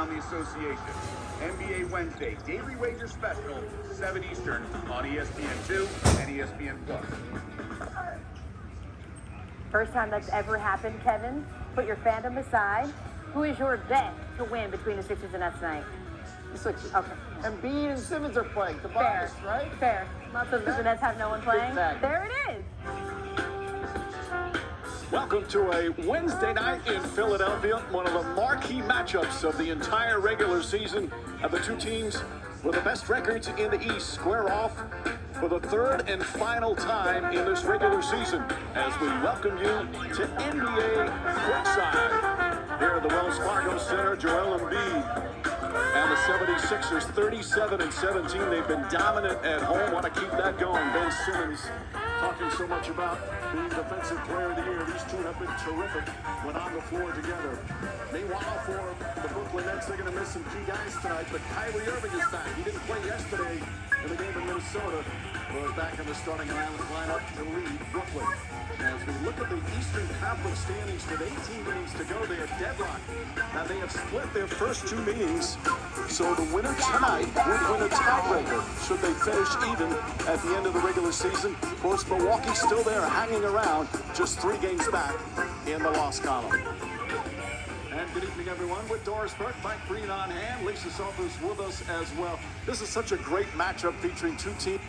the association. NBA Wednesday, Daily Wager Special, 7 Eastern on ESPN2 and ESPN+. First time that's ever happened, Kevin. Put your fandom aside. Who is your bet to win between the Sixers and us tonight? The Sixers. Okay. Embiid and Simmons are playing. Tobias, right? Fair. So the Nets have no one playing? Exactly. There it is. Welcome to a Wednesday night in Philadelphia, one of the marquee matchups of the entire regular season. Of the two teams with the best records in the East square off for the third and final time in this regular season as we welcome you to NBA Courtside. Here at the Wells Fargo Center, Joel Embiid and the 76ers 37-17. They've been dominant at home. Want to keep that going. Ben Simmons talking so much about being Defensive Player of the Year. These two have been terrific when on the floor together. Meanwhile, for the Brooklyn Nets, they're going to miss some key guys tonight, but Kyrie Irving is back. He didn't play yesterday in the game in Minnesota, but was back in the starting lineup to lead Brooklyn. As we look at the Eastern Conference standings with 18 games to go, they are deadlocked. Now they have split their first two meetings, so the winner tonight would win a tiebreaker should they finish even at the end of the regular season. Of course, Milwaukee's still there hanging around, just 3 games back in the loss column. And good evening, everyone. With Doris Burke, Mike Breen on hand. Lisa Salters with us as well. This is such a great matchup featuring two teams.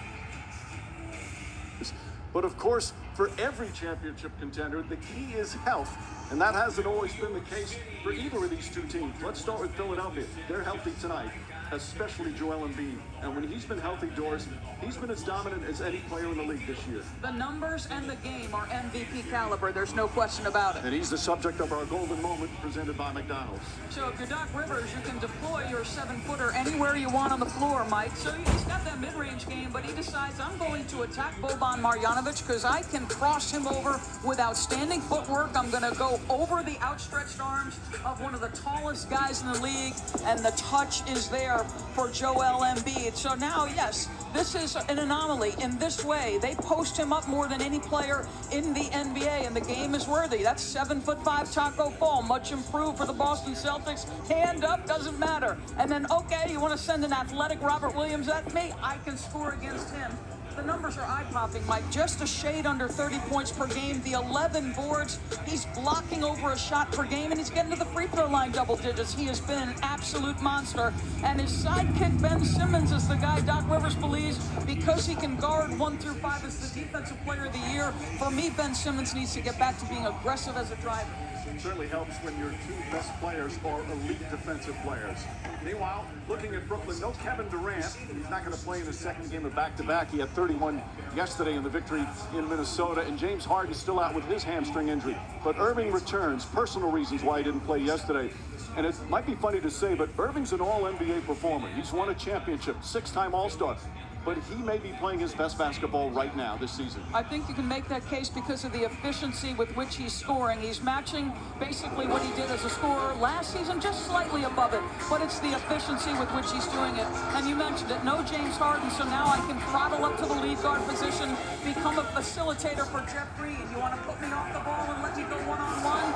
But of course, for every championship contender, the key is health. And that hasn't always been the case for either of these two teams. Let's start with Philadelphia. They're healthy tonight, especially Joel Embiid. And when he's been healthy, Doris, he's been as dominant as any player in the league this year. The numbers and the game are MVP caliber. There's no question about it. And he's the subject of our golden moment presented by McDonald's. So if you're Doc Rivers, you can deploy your 7-footer anywhere you want on the floor, Mike. So he's got that mid-range game, but he decides, I'm going to attack Boban Marjanovic because I can cross him over with outstanding footwork. I'm going to go over the outstretched arms of one of the tallest guys in the league, and the touch is there for Joel Embiid. So now, yes, this is an anomaly in this way. They post him up more than any player in the NBA, and the game is worthy. That's 7'5" Taco Fall, much improved for the Boston Celtics. Hand up, doesn't matter. And then, okay, you want to send an athletic Robert Williams at me? I can score against him. The numbers are eye-popping, Mike. Just a shade under 30 points per game. The 11 boards. He's blocking over a shot per game, and he's getting to the free throw line double digits. He has been an absolute monster. And his sidekick, Ben Simmons, is the guy Doc Rivers believes because he can guard 1 through 5 as the Defensive Player of the Year. For me, Ben Simmons needs to get back to being aggressive as a driver. It certainly helps when your two best players are elite defensive players. Meanwhile, looking at Brooklyn, no Kevin Durant. He's not going to play in his second game of back-to-back. He had 31 yesterday in the victory in Minnesota, and James Harden's still out with his hamstring injury. But Irving returns, personal reasons why he didn't play yesterday. And it might be funny to say, but Irving's an all-NBA performer. He's won a championship, 6-time All-Star. But he may be playing his best basketball right now this season. I think you can make that case because of the efficiency with which he's scoring. He's matching basically what he did as a scorer last season, just slightly above it. But it's the efficiency with which he's doing it. And you mentioned it, no James Harden, so now I can throttle up to the lead guard position, become a facilitator for Jeff Green. You want to put me off the ball and let me go one-on-one?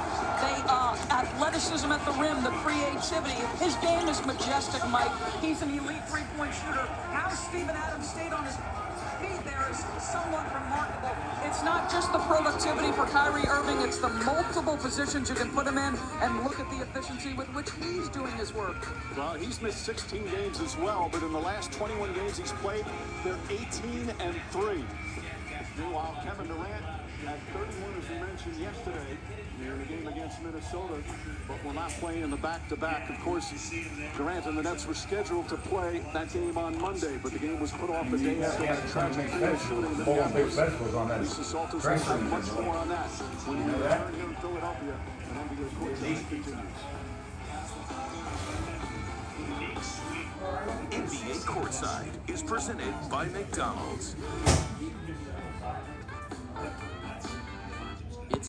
Athleticism at the rim, the creativity. His game is majestic, Mike. He's an elite three-point shooter. How Steven Adams stayed on his feet there is somewhat remarkable. It's not just the productivity for Kyrie Irving, it's the multiple positions you can put him in, and look at the efficiency with which he's doing his work. Well, he's missed 16 games as well, but in the last 21 games he's played, they're 18-3. Meanwhile, Kevin Durant had 31, as we mentioned yesterday, in the game against Minnesota, but will not play in the back-to-back. Of course, Durant and the Nets were scheduled to play that game on Monday, but the game was put off the day after that tragic shooting in Minneapolis. Lisa Salters will have much more on that when we return here in Philadelphia, and NBA Courtside continues. NBA Courtside is presented by McDonald's.